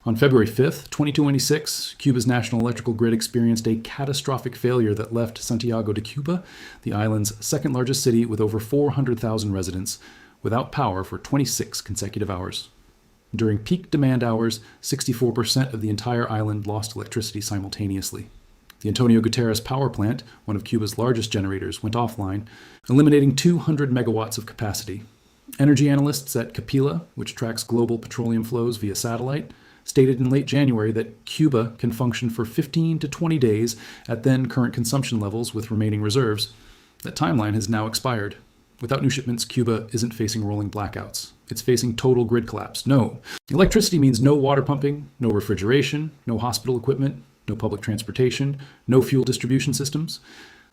On February 5th, 2026, Cuba's national electrical grid experienced a catastrophic failure that left Santiago de Cuba, the island's second largest city with over 400,000 residents, without power for 26 consecutive hours. During peak demand hours, 64% of the entire island lost electricity simultaneously. The Antonio Guterres power plant, one of Cuba's largest generators, went offline, eliminating 200 megawatts of capacity. Energy analysts at Capila, which tracks global petroleum flows via satellite, stated in late January that Cuba can function for 15 to 20 days at then current consumption levels with remaining reserves. That timeline has now expired. Without new shipments, Cuba isn't facing rolling blackouts. It's facing total grid collapse. No. Electricity means no water pumping, no refrigeration, no hospital equipment, no public transportation, no fuel distribution systems.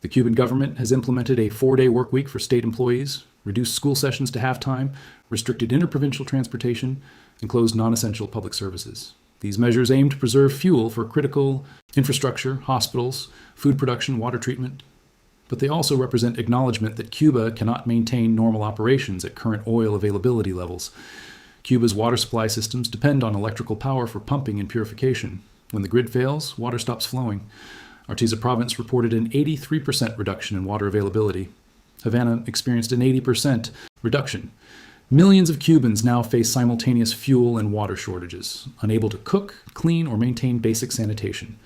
The Cuban government has implemented a 4-day work week for state employees, reduced school sessions to half-time, restricted interprovincial transportation, and closed non-essential public services. These measures aim to preserve fuel for critical infrastructure, hospitals, food production, water treatment. But they also represent acknowledgement that Cuba cannot maintain normal operations at current oil availability levels. Cuba's water supply systems depend on electrical power for pumping and purification. When the grid fails, water stops flowing. Artesia province reported an 83% reduction in water availability. Havana experienced an 80% reduction. Millions of Cubans now face simultaneous fuel and water shortages, unable to cook, clean, or maintain basic sanitation.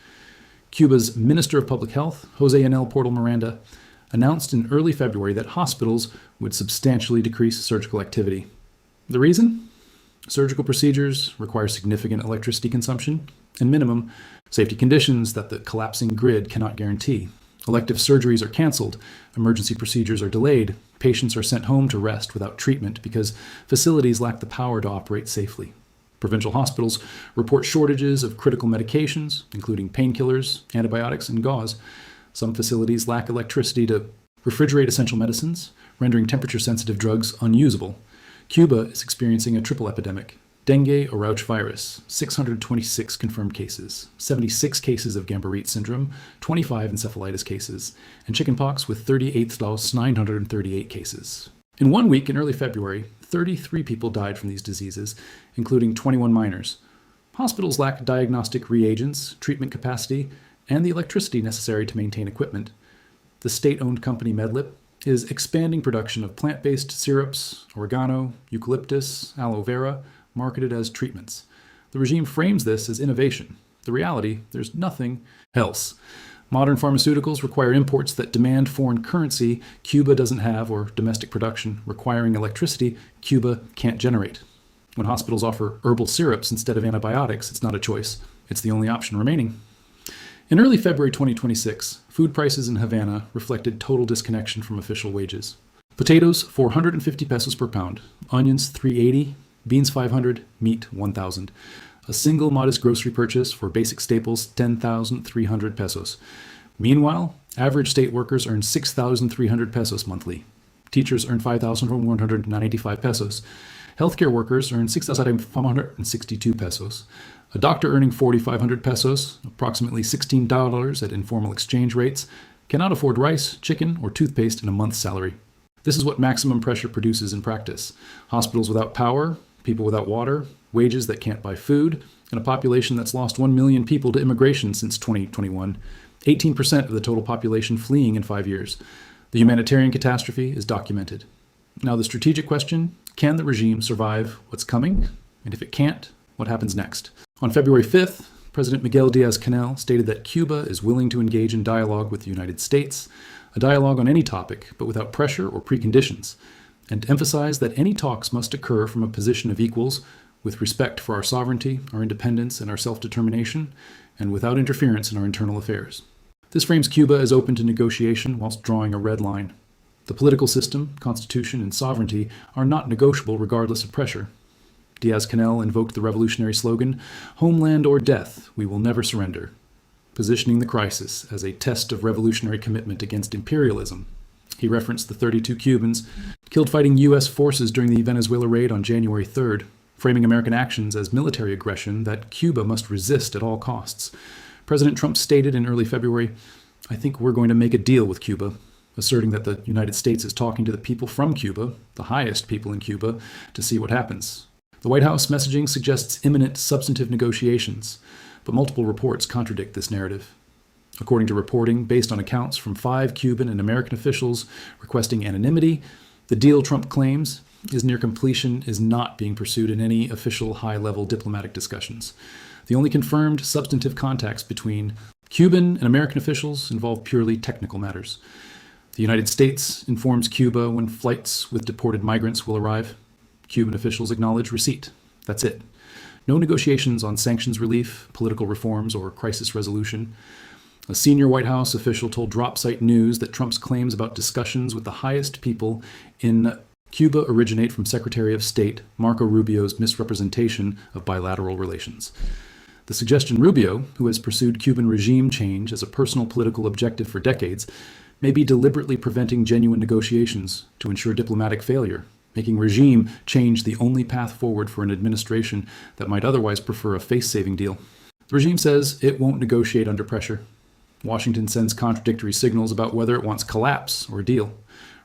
Cuba's Minister of Public Health, Jose Anel Portal Miranda, announced in early February that hospitals would substantially decrease surgical activity. The reason? Surgical procedures require significant electricity consumption and minimum safety conditions that the collapsing grid cannot guarantee. Elective surgeries are canceled, emergency procedures are delayed, patients are sent home to rest without treatment because facilities lack the power to operate safely. Provincial hospitals report shortages of critical medications, including painkillers, antibiotics, and gauze. Some facilities lack electricity to refrigerate essential medicines, rendering temperature-sensitive drugs unusable. Cuba is experiencing a triple epidemic. Dengue or Rauch virus, 626 confirmed cases, 76 cases of Guillain-Barré syndrome, 25 encephalitis cases, and chickenpox with 38,938 cases. In 1 week in early February, 33 people died from these diseases, including 21 minors. Hospitals lack diagnostic reagents, treatment capacity, and the electricity necessary to maintain equipment. The state-owned company Medlip is expanding production of plant-based syrups, oregano, eucalyptus, aloe vera, marketed as treatments. The regime frames this as innovation. The reality, there's nothing else. Modern pharmaceuticals require imports that demand foreign currency Cuba doesn't have, or domestic production requiring electricity Cuba can't generate. When hospitals offer herbal syrups instead of antibiotics, it's not a choice. It's the only option remaining. In early February 2026, food prices in Havana reflected total disconnection from official wages. Potatoes, 450 pesos per pound. Onions, 380. Beans, 500. Meat, 1,000. A single modest grocery purchase for basic staples, 10,300 pesos. Meanwhile, average state workers earn 6,300 pesos monthly. Teachers earn 5,195 pesos. Healthcare workers earn 6,562 pesos. A doctor earning 4,500 pesos, approximately $16 at informal exchange rates, cannot afford rice, chicken, or toothpaste in a month's salary. This is what maximum pressure produces in practice. Hospitals without power, people without water, wages that can't buy food, and a population that's lost 1 million people to immigration since 2021, 18% of the total population fleeing in 5 years. The humanitarian catastrophe is documented. Now the strategic question, can the regime survive what's coming? And if it can't, what happens next? On February 5th, President Miguel Diaz-Canel stated that Cuba is willing to engage in dialogue with the United States, a dialogue on any topic, but without pressure or preconditions, and emphasized that any talks must occur from a position of equals, with respect for our sovereignty, our independence, and our self-determination, and without interference in our internal affairs. This frames Cuba as open to negotiation whilst drawing a red line. The political system, constitution, and sovereignty are not negotiable regardless of pressure. Diaz-Canel invoked the revolutionary slogan, "Homeland or death, we will never surrender," positioning the crisis as a test of revolutionary commitment against imperialism. He referenced the 32 Cubans killed fighting U.S. forces during the Venezuela raid on January 3rd, framing American actions as military aggression that Cuba must resist at all costs. President Trump stated in early February, "I think we're going to make a deal with Cuba," asserting that the United States is talking to the people from Cuba, the highest people in Cuba, to see what happens. The White House messaging suggests imminent substantive negotiations, but multiple reports contradict this narrative. According to reporting based on accounts from 5 Cuban and American officials requesting anonymity, the deal Trump claims is near completion is not being pursued in any official high-level diplomatic discussions. The only confirmed substantive contacts between Cuban and American officials involve purely technical matters. The United States informs Cuba when flights with deported migrants will arrive. Cuban officials acknowledge receipt. That's it. No negotiations on sanctions relief, political reforms, or crisis resolution. A senior White House official told Dropsite News that Trump's claims about discussions with the highest people in Cuba originate from Secretary of State Marco Rubio's misrepresentation of bilateral relations. The suggestion Rubio, who has pursued Cuban regime change as a personal political objective for decades, may be deliberately preventing genuine negotiations to ensure diplomatic failure, making regime change the only path forward for an administration that might otherwise prefer a face-saving deal. The regime says it won't negotiate under pressure. Washington sends contradictory signals about whether it wants collapse or a deal.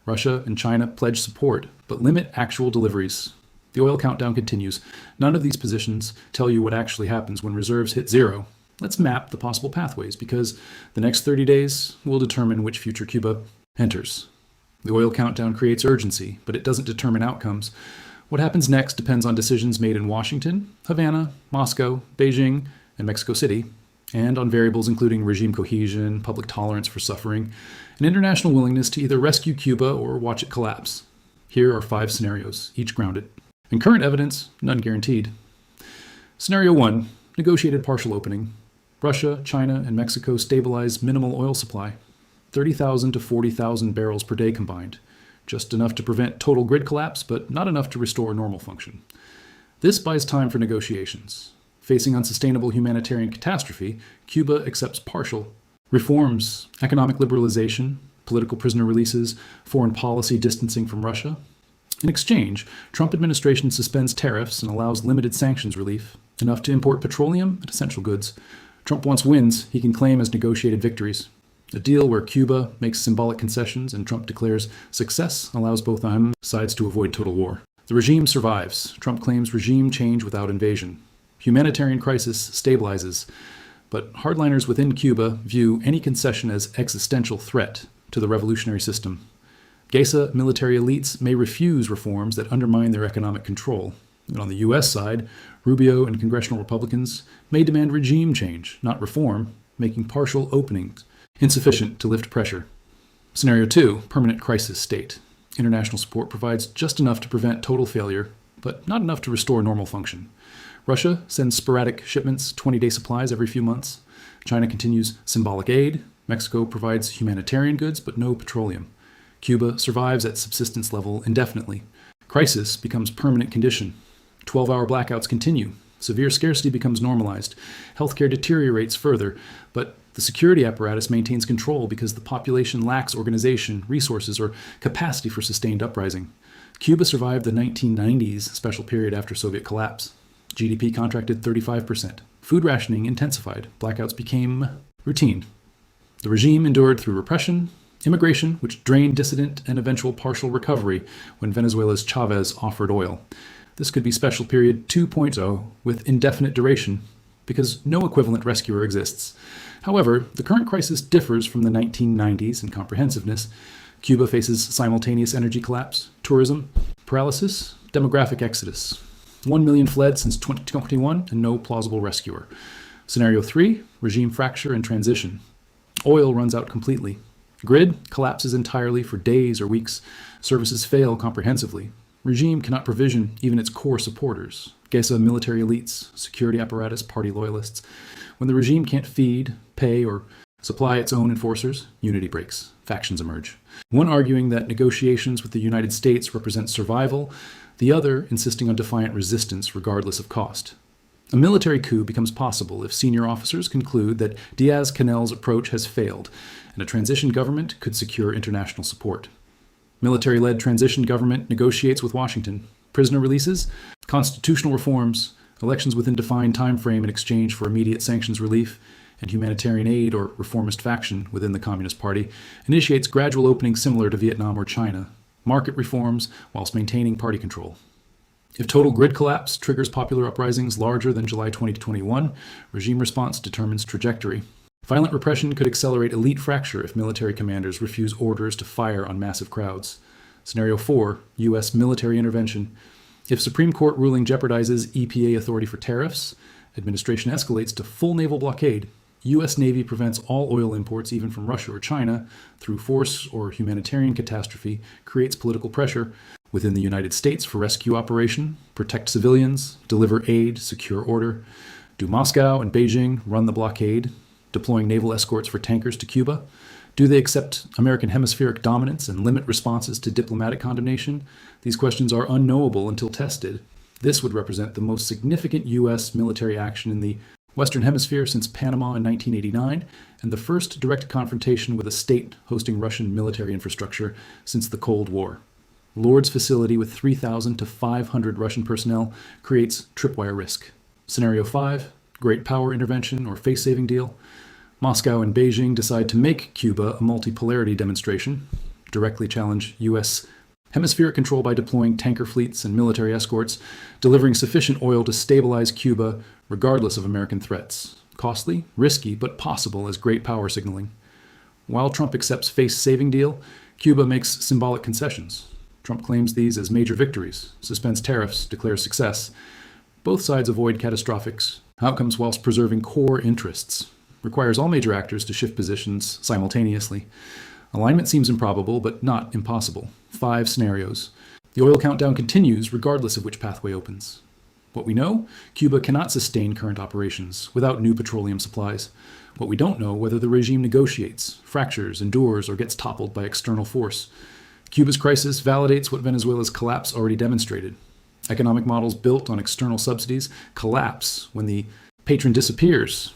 Russia and China pledge support, but limit actual deliveries. The oil countdown continues. None of these positions tell you what actually happens when reserves hit zero. Let's map the possible pathways, because the next 30 days will determine which future Cuba enters. The oil countdown creates urgency, but it doesn't determine outcomes. What happens next depends on decisions made in Washington, Havana, Moscow, Beijing, and Mexico City, and on variables including regime cohesion, public tolerance for suffering, and international willingness to either rescue Cuba or watch it collapse. Here are 5 scenarios, each grounded. In current evidence, none guaranteed. Scenario 1, negotiated partial opening. Russia, China, and Mexico stabilize minimal oil supply, 30,000 to 40,000 barrels per day combined, just enough to prevent total grid collapse, but not enough to restore normal function. This buys time for negotiations. Facing unsustainable humanitarian catastrophe, Cuba accepts partial reforms, economic liberalization, political prisoner releases, foreign policy distancing from Russia. In exchange, Trump administration suspends tariffs and allows limited sanctions relief, enough to import petroleum and essential goods. Trump wants wins he can claim as negotiated victories. A deal where Cuba makes symbolic concessions and Trump declares success allows both sides to avoid total war. The regime survives. Trump claims regime change without invasion. Humanitarian crisis stabilizes, but hardliners within Cuba view any concession as existential threat to the revolutionary system. Geisha military elites may refuse reforms that undermine their economic control. And on the U.S. side, Rubio and congressional Republicans may demand regime change, not reform, making partial openings insufficient to lift pressure. Scenario 2, permanent crisis state. International support provides just enough to prevent total failure, but not enough to restore normal function. Russia sends sporadic shipments, 20-day supplies every few months. China continues symbolic aid. Mexico provides humanitarian goods, but no petroleum. Cuba survives at subsistence level indefinitely. Crisis becomes permanent condition. 12-hour blackouts continue. Severe scarcity becomes normalized. Healthcare deteriorates further, but the security apparatus maintains control because the population lacks organization, resources, or capacity for sustained uprising. Cuba survived the 1990s special period after Soviet collapse. GDP contracted 35%. Food rationing intensified. Blackouts became routine. The regime endured through repression, immigration, which drained dissident, and eventual partial recovery when Venezuela's Chavez offered oil. This could be special period 2.0 with indefinite duration, because no equivalent rescuer exists. However, the current crisis differs from the 1990s in comprehensiveness. Cuba faces simultaneous energy collapse, tourism, paralysis, demographic exodus. 1 million fled since 2021 and no plausible rescuer. Scenario 3, regime fracture and transition. Oil runs out completely. Grid collapses entirely for days or weeks. Services fail comprehensively. Regime cannot provision even its core supporters. Geisha military elites, security apparatus, party loyalists. When the regime can't feed, pay, or supply its own enforcers, unity breaks. Factions emerge. One arguing that negotiations with the United States represent survival, the other insisting on defiant resistance regardless of cost. A military coup becomes possible if senior officers conclude that Diaz-Canel's approach has failed, and a transition government could secure international support. Military-led transition government negotiates with Washington. Prisoner releases, constitutional reforms, elections within defined time frame in exchange for immediate sanctions relief, and humanitarian aid or reformist faction within the Communist Party initiates gradual opening similar to Vietnam or China, market reforms whilst maintaining party control. If total grid collapse triggers popular uprisings larger than July 2021, regime response determines trajectory. Violent repression could accelerate elite fracture if military commanders refuse orders to fire on massive crowds. Scenario 4, U.S. military intervention. If Supreme Court ruling jeopardizes EPA authority for tariffs, administration escalates to full naval blockade. U.S. Navy prevents all oil imports, even from Russia or China, through force or humanitarian catastrophe, creates political pressure within the United States for rescue operation, protect civilians, deliver aid, secure order. Do Moscow and Beijing run the blockade, deploying naval escorts for tankers to Cuba? Do they accept American hemispheric dominance and limit responses to diplomatic condemnation? These questions are unknowable until tested. This would represent the most significant U.S. military action in the Western Hemisphere since Panama in 1989, and the first direct confrontation with a state hosting Russian military infrastructure since the Cold War. Lord's facility with 3,000 to 500 Russian personnel creates tripwire risk. Scenario 5, great power intervention or face-saving deal. Moscow and Beijing decide to make Cuba a multipolarity demonstration, directly challenge U.S. hemispheric control by deploying tanker fleets and military escorts, delivering sufficient oil to stabilize Cuba regardless of American threats. Costly, risky, but possible as great power signaling. While Trump accepts face-saving deal, Cuba makes symbolic concessions. Trump claims these as major victories, suspends tariffs, declares success. Both sides avoid catastrophic outcomes whilst preserving core interests. Requires all major actors to shift positions simultaneously. Alignment seems improbable, but not impossible. 5 scenarios. The oil countdown continues regardless of which pathway opens. What we know, Cuba cannot sustain current operations without new petroleum supplies. What we don't know, whether the regime negotiates, fractures, endures, or gets toppled by external force. Cuba's crisis validates what Venezuela's collapse already demonstrated. Economic models built on external subsidies collapse when the patron disappears.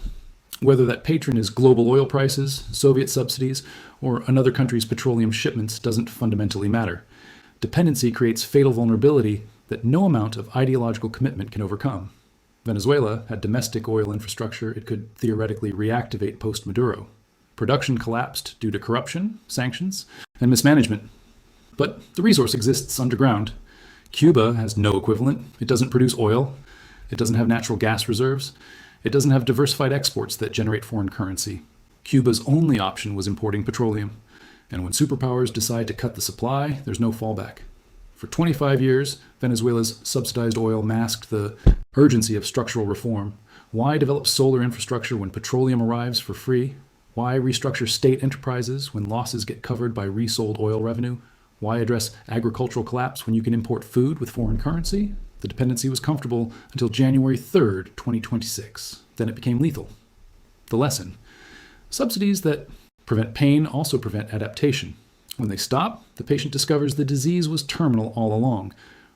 Whether that patron is global oil prices, Soviet subsidies, or another country's petroleum shipments doesn't fundamentally matter. Dependency creates fatal vulnerability that no amount of ideological commitment can overcome. Venezuela had domestic oil infrastructure it could theoretically reactivate post-Maduro. Production collapsed due to corruption, sanctions, and mismanagement. But the resource exists underground. Cuba has no equivalent. It doesn't produce oil. It doesn't have natural gas reserves. It doesn't have diversified exports that generate foreign currency. Cuba's only option was importing petroleum. And when superpowers decide to cut the supply, there's no fallback. For 25 years, Venezuela's subsidized oil masked the urgency of structural reform. Why develop solar infrastructure when petroleum arrives for free? Why restructure state enterprises when losses get covered by resold oil revenue? Why address agricultural collapse when you can import food with foreign currency? The dependency was comfortable until January 3rd, 2026. Then it became lethal. The lesson: subsidies that prevent pain also prevent adaptation. When they stop, the patient discovers the disease was terminal all along.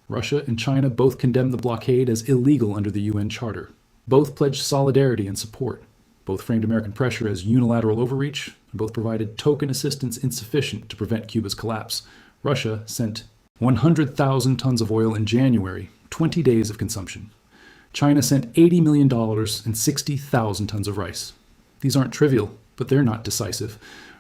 Russia and China both condemned the blockade as illegal under the UN Charter. Both pledged solidarity and support. Both framed American pressure as unilateral overreach, and both provided token assistance insufficient to prevent Cuba's collapse. Russia sent 100,000 tons of oil in January, 20 days of consumption. China sent $80 million and 60,000 tons of rice. These aren't trivial, but they're not decisive.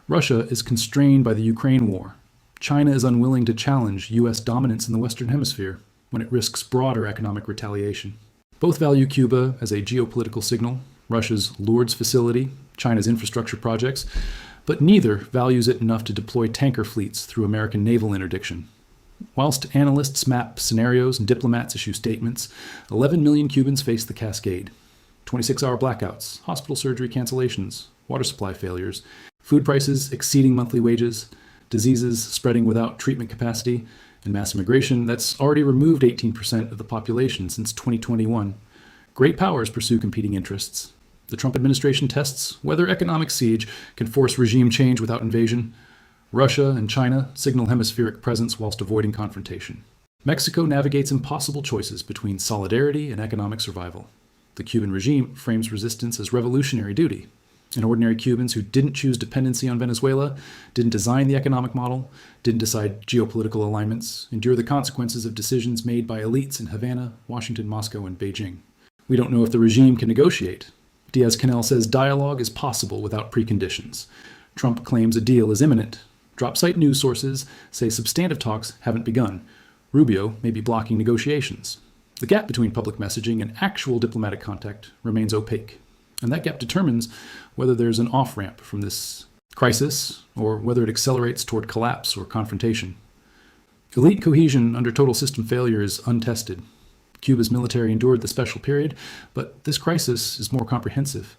Russia is constrained by the Ukraine war. China is unwilling to challenge U.S. dominance in the Western Hemisphere when it risks broader economic retaliation. Both value Cuba as a geopolitical signal, Russia's Lourdes facility, China's infrastructure projects, but neither values it enough to deploy tanker fleets through American naval interdiction. Whilst analysts map scenarios and diplomats issue statements, 11 million Cubans face the cascade. 26-hour blackouts, hospital surgery cancellations, water supply failures, food prices exceeding monthly wages, diseases spreading without treatment capacity, and mass immigration that's already removed 18% of the population since 2021. Great powers pursue competing interests. The Trump administration tests whether economic siege can force regime change without invasion. Russia and China signal hemispheric presence whilst avoiding confrontation. Mexico navigates impossible choices between solidarity and economic survival. The Cuban regime frames resistance as revolutionary duty. And ordinary Cubans who didn't choose dependency on Venezuela, didn't design the economic model, didn't decide geopolitical alignments, endure the consequences of decisions made by elites in Havana, Washington, Moscow, and Beijing. We don't know if the regime can negotiate. Diaz-Canel says dialogue is possible without preconditions. Trump claims a deal is imminent. Drop-site news sources say substantive talks haven't begun. Rubio may be blocking negotiations. The gap between public messaging and actual diplomatic contact remains opaque, and that gap determines whether there's an off-ramp from this crisis or whether it accelerates toward collapse or confrontation. Elite cohesion under total system failure is untested. Cuba's military endured the special period, but this crisis is more comprehensive.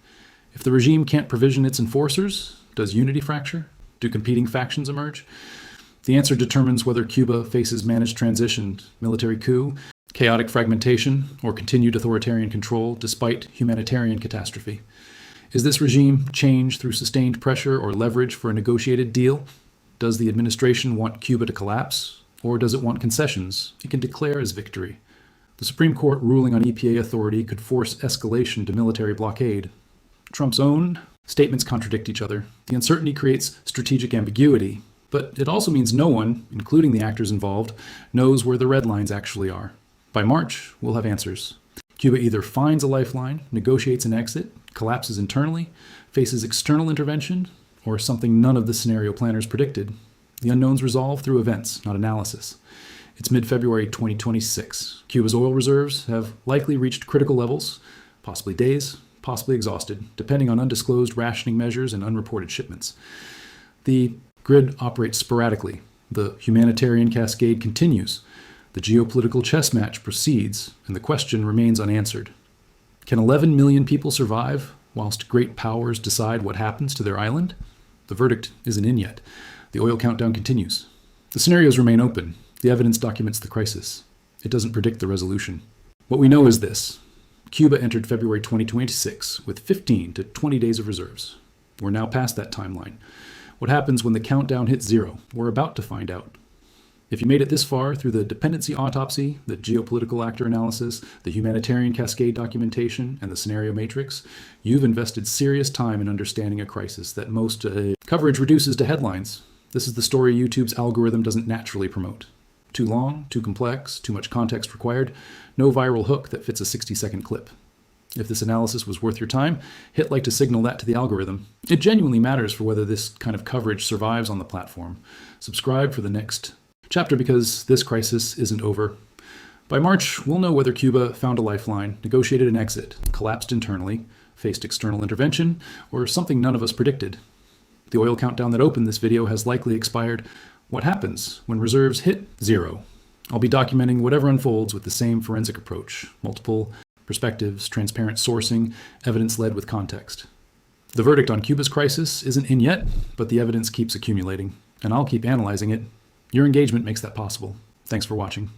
If the regime can't provision its enforcers, does unity fracture? Do competing factions emerge? The answer determines whether Cuba faces managed transition, military coup, chaotic fragmentation, or continued authoritarian control despite humanitarian catastrophe. Is this regime change through sustained pressure or leverage for a negotiated deal? Does the administration want Cuba to collapse, or does it want concessions it can declare as victory? The Supreme Court ruling on EPA authority could force escalation to military blockade. Trump's own statements contradict each other. The uncertainty creates strategic ambiguity, but it also means no one, including the actors involved, knows where the red lines actually are. By March, we'll have answers. Cuba either finds a lifeline, negotiates an exit, collapses internally, faces external intervention, or something none of the scenario planners predicted. The unknowns resolve through events, not analysis. It's mid-February 2026. Cuba's oil reserves have likely reached critical levels, possibly days, possibly exhausted, depending on undisclosed rationing measures and unreported shipments. The grid operates sporadically. The humanitarian cascade continues. The geopolitical chess match proceeds, and the question remains unanswered. Can 11 million people survive whilst great powers decide what happens to their island? The verdict isn't in yet. The oil countdown continues. The scenarios remain open. The evidence documents the crisis. It doesn't predict the resolution. What we know is this. Cuba entered February 2026 with 15 to 20 days of reserves. We're now past that timeline. What happens when the countdown hits zero? We're about to find out. If you made it this far through the dependency autopsy, the geopolitical actor analysis, the humanitarian cascade documentation, and the scenario matrix, you've invested serious time in understanding a crisis that most coverage reduces to headlines. This is the story YouTube's algorithm doesn't naturally promote. Too long, too complex, too much context required, no viral hook that fits a 60-second clip. If this analysis was worth your time, hit like to signal that to the algorithm. It genuinely matters for whether this kind of coverage survives on the platform. Subscribe for the next chapter because this crisis isn't over. By March, we'll know whether Cuba found a lifeline, negotiated an exit, collapsed internally, faced external intervention, or something none of us predicted. The oil countdown that opened this video has likely expired. What happens when reserves hit zero? I'll be documenting whatever unfolds with the same forensic approach. Multiple perspectives, transparent sourcing, evidence led with context. The verdict on Cuba's crisis isn't in yet, but the evidence keeps accumulating, and I'll keep analyzing it. Your engagement makes that possible. Thanks for watching.